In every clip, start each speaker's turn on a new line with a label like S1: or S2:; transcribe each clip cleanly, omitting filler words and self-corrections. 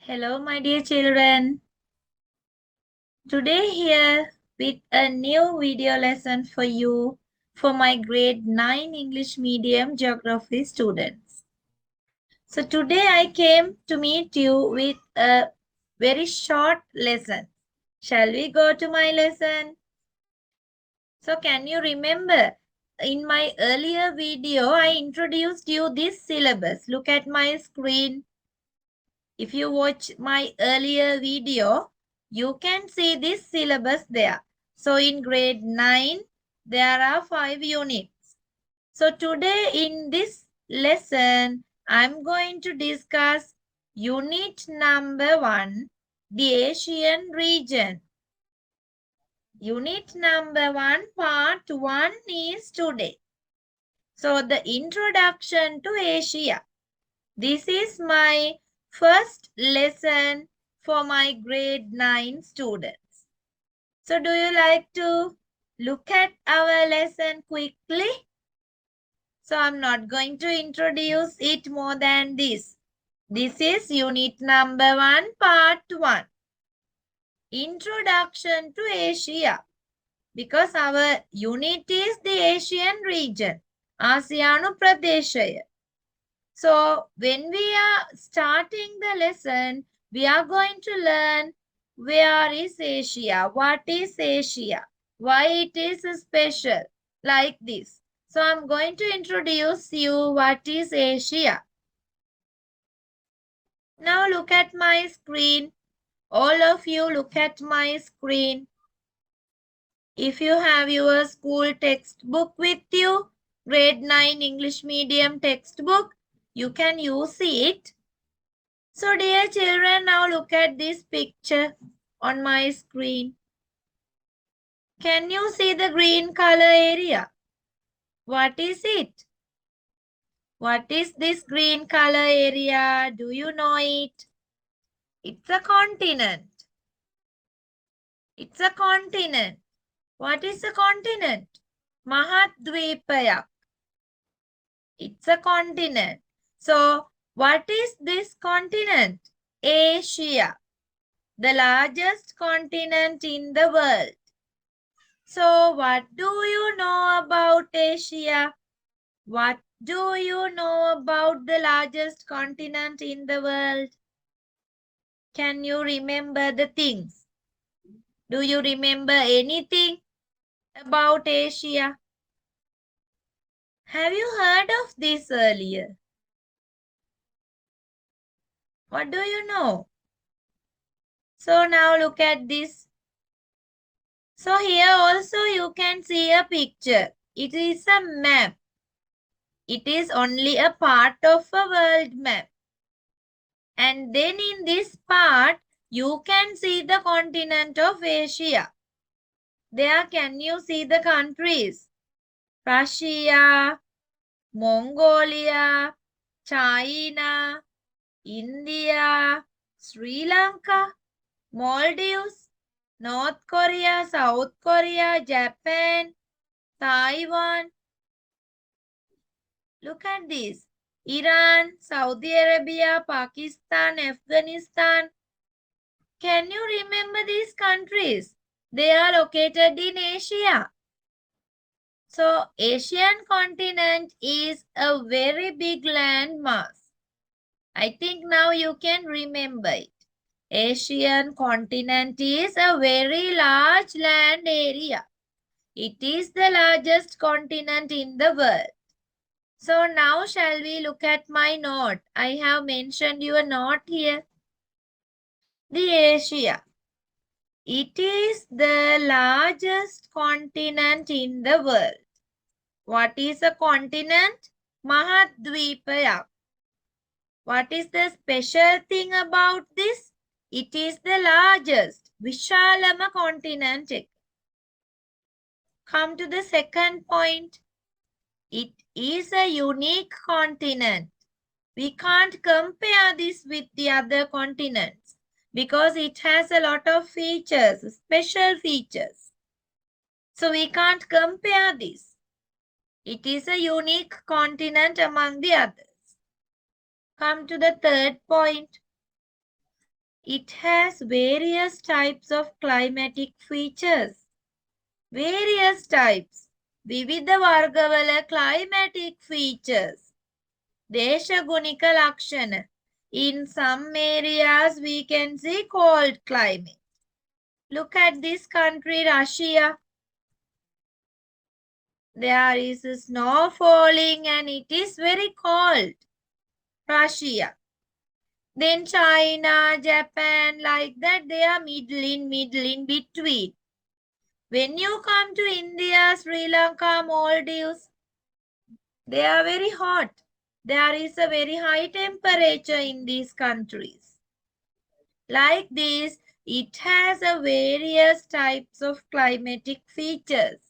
S1: Hello, my dear children. Today here with a new video lesson for you for my grade 9 English medium geography students. So today I came to meet you with a very short lesson. Shall we go to my lesson? So can you remember in my earlier video I introduced you this syllabus. Look at my screen. If you watch my earlier video, you can see this syllabus there. So in grade 9, there are 5 units. So today in this lesson, I'm going to discuss unit number 1, the Asian region. Unit number 1, part 1 is today. So the introduction to Asia. This is my first lesson for my grade 9 students. So do you like to look at our lesson quickly? So I'm not going to introduce it more than this. This is unit number 1, part 1. Introduction to Asia. Because our unit is the Asian region. Asianu Pradeshaya. So when we are starting the lesson, we are going to learn where is Asia, what is Asia, why it is special, like this. So I'm going to introduce you what is Asia. Now look at my screen. All of you look at my screen. If you have your school textbook with you, grade 9 English medium textbook, you can use it. So dear children, now look at this picture on my screen. Can you see the green color area? What is it? What is this green color area? Do you know it? It's a continent. It's a continent. What is a continent? Mahadvipayak. It's a continent. So, what is this continent? Asia, the largest continent in the world. So, what do you know about Asia? What do you know about the largest continent in the world? Can you remember the things? Do you remember anything about Asia? Have you heard of this earlier? What do you know? So now look at this. So here also you can see a picture. It is a map. It is only a part of a world map. And then in this part, you can see the continent of Asia. There can you see the countries? Russia, Mongolia, China, India, Sri Lanka, Maldives, North Korea, South Korea, Japan, Taiwan. Look at this. Iran, Saudi Arabia, Pakistan, Afghanistan. Can you remember these countries? They are located in Asia. So, Asian continent is a very big landmass. I think now you can remember it. Asian continent is a very large land area. It is the largest continent in the world. So now shall we look at my note? I have mentioned your note here. The Asia. It is the largest continent in the world. What is a continent? Mahadvipayak. What is the special thing about this? It is the largest. Vishalama continent. Come to the second point. It is a unique continent. We can't compare this with the other continents because it has a lot of features, special features. So we can't compare this. It is a unique continent among the others. Come to the third point. It has various types of climatic features. Various types. විවිධ වර්ගවල climatic features. දේශගුණික ලක්ෂණ. In some areas we can see cold climate. Look at this country, Russia. There is snow falling and it is very cold. Russia. Then China, Japan, like that, they are middle in between. When you come to India, Sri Lanka, Maldives, they are very hot. There is a very high temperature in these countries. Like this, it has a various types of climatic features.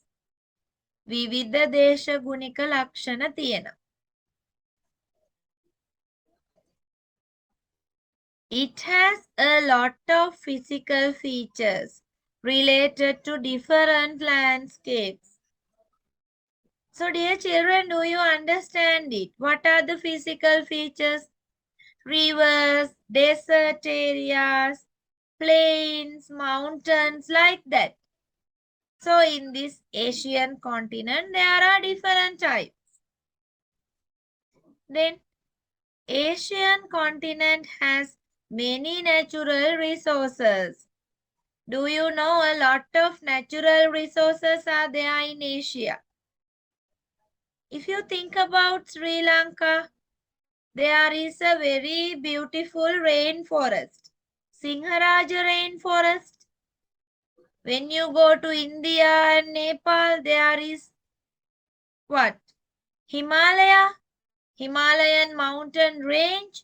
S1: විවිධ දේශගුණික ලක්ෂණ තියෙනවා. It has a lot of physical features related to different landscapes. So dear children, do you understand it? What are the physical features? Rivers, desert areas, plains, mountains, like that. So in this Asian continent, there are different types. Then Asian continent has many natural resources. Do you know a lot of natural resources are there in Asia? If you think about Sri Lanka, there is a very beautiful rainforest, Sinharaja rainforest. When you go to India and Nepal, there is what? Himalayan mountain range.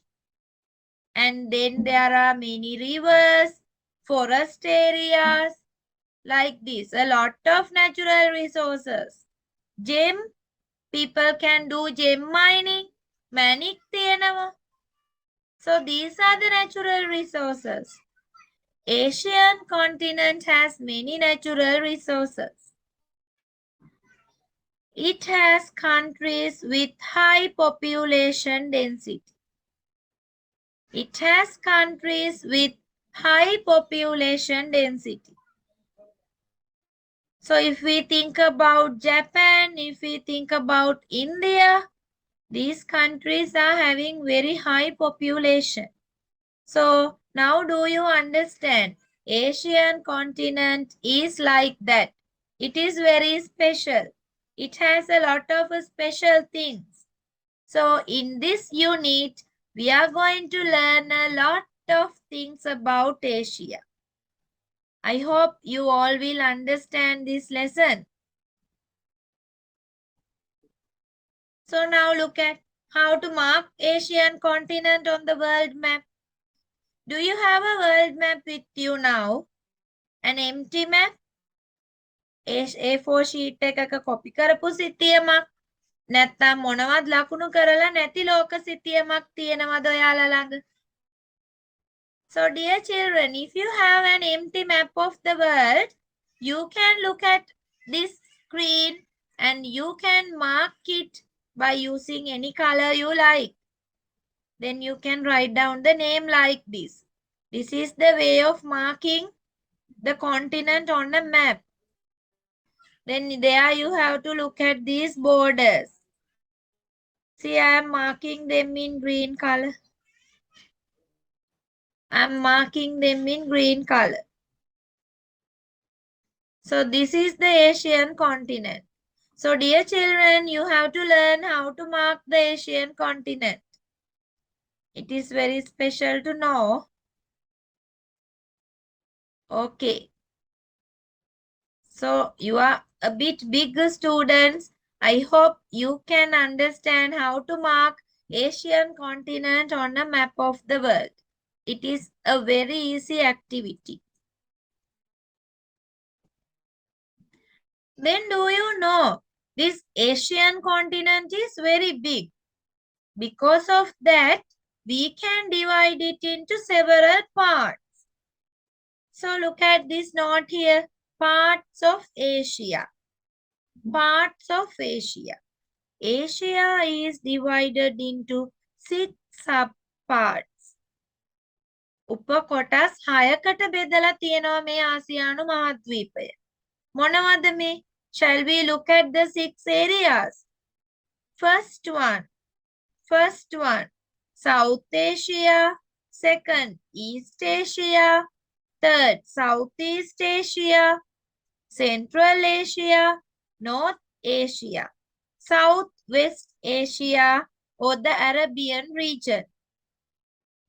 S1: And then there are many rivers, forest areas, like this. A lot of natural resources. Gem, people can do gem mining. Manik තියෙනවා. So these are the natural resources. Asian continent has many natural resources. It has countries with high population density. It has countries with high population density. So if we think about Japan, if we think about India, these countries are having very high population. So now do you understand? Asian continent is like that. It is very special. It has a lot of special things. So in this unit, we are going to learn a lot of things about Asia. I hope you all will understand this lesson. So now look at how to mark Asian continent on the world map. Do you have a world map with you now? An empty map? A4 sheet එකක copy කරපු සිතියමක් නැත්නම් මොනවද ලකුණු කරලා නැති ලෝක සිතියමක් තියෙනවද ඔයාලා ළඟ? So dear children, if you have an empty map of the world, you can look at this screen and you can mark it by using any color you like. Then you can write down the name like this. This is the way of marking the continent on a map. Then there you have to look at these borders. See, I am marking them in green color. I am marking them in green color. So this is the Asian continent. So dear children, you have to learn how to mark the Asian continent. It is very special to know. Okay. So you are a bit bigger students. I hope you can understand how to mark Asian continent on a map of the world. It is a very easy activity. Then do you know this Asian continent is very big. Because of that, we can divide it into several parts. So look at this note here. Parts of Asia. Parts of Asia. Asia is divided into 6 subparts. උපකොටස් 6කට බෙදලා තියෙනවා මේ ආසියානු මහද්වීපය. මොනවද මේ? Shall we look at the 6 areas? First one, South Asia. Second, East Asia. Third, Southeast Asia. Central Asia. North Asia. Southwest Asia or the Arabian region.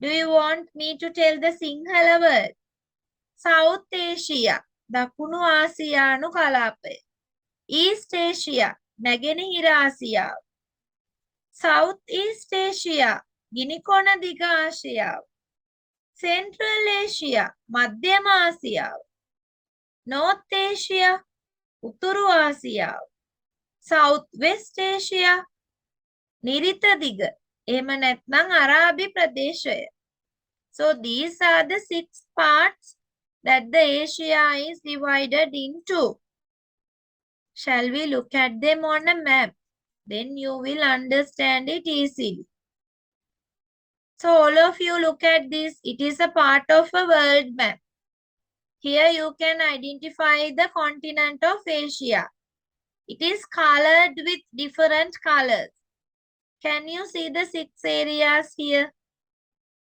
S1: Do you want me to tell the Sinhala word? South Asia, දකුණු ආසියානු කලාපය. East Asia, නැගෙනහිර ආසියාව. South East Asia, ගිනිකොන දිග ආසියාව. Central Asia, මධ්‍යම ආසියාව. North Asia, උතුරු ආසියාව. South West Asia, නිරිත දිග. එහෙම නැත්නම් අරාබි ප්‍රදේශය. So these are the 6 parts that the Asia is divided into. Shall we look at them on a map? Then you will understand it easily. So all of you look at this. It is a part of a world map. Here you can identify the continent of Asia. It is colored with different colors. Can you see the 6 areas here?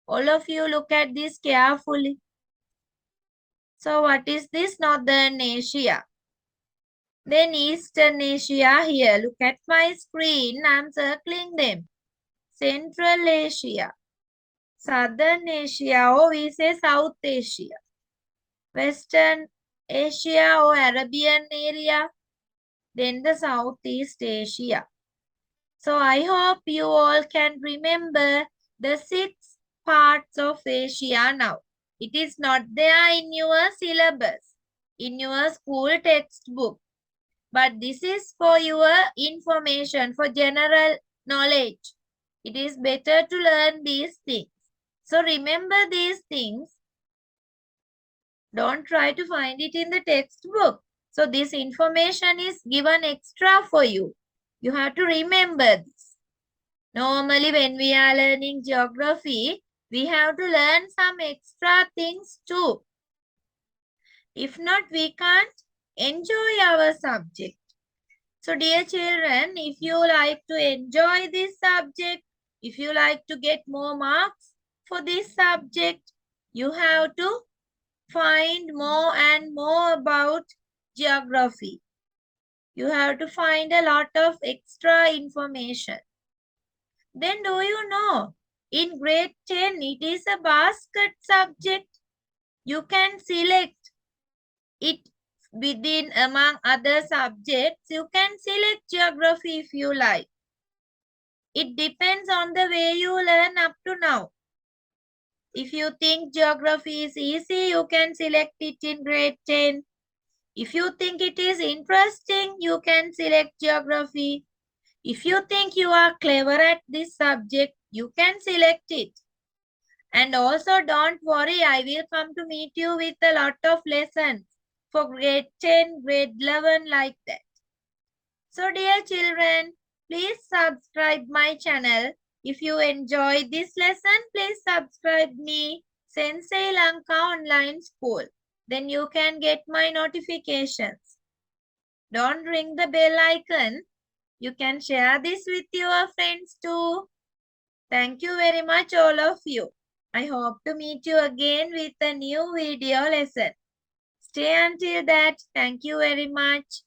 S1: All of you look at this carefully. So what is this? Northern Asia. Then Eastern Asia here. Look at my screen. I'm circling them. Central Asia. Southern Asia, or we say South Asia. Western Asia or Arabian area. Then the Southeast Asia. So I hope you all can remember the 6 parts of Asia now. It is not there in your syllabus, in your school textbook. But this is for your information, for general knowledge. It is better to learn these things. So remember these things. Don't try to find it in the textbook. So this information is given extra for you. You have to remember this. Normally when we are learning geography, we have to learn some extra things too. If not, we can't enjoy our subject. So dear children, if you like to enjoy this subject, if you like to get more marks for this subject, you have to find more and more about geography. You have to find a lot of extra information. Then do you know, in grade 10, it is a basket subject. You can select it within among other subjects. You can select geography if you like. It depends on the way you learn up to now. If you think geography is easy, you can select it in grade 10. If you think it is interesting, you can select geography. If you think you are clever at this subject, you can select it. And also don't worry, I will come to meet you with a lot of lessons for grade 10, grade 11, like that. So dear children, please subscribe my channel. If you enjoyed this lesson, please subscribe me, Sensei Lanka Online School. Then you can get my notifications. Don't ring the bell icon. You can share this with your friends too. Thank you very much, all of you. I hope to meet you again with a new video lesson. Stay until that. Thank you very much.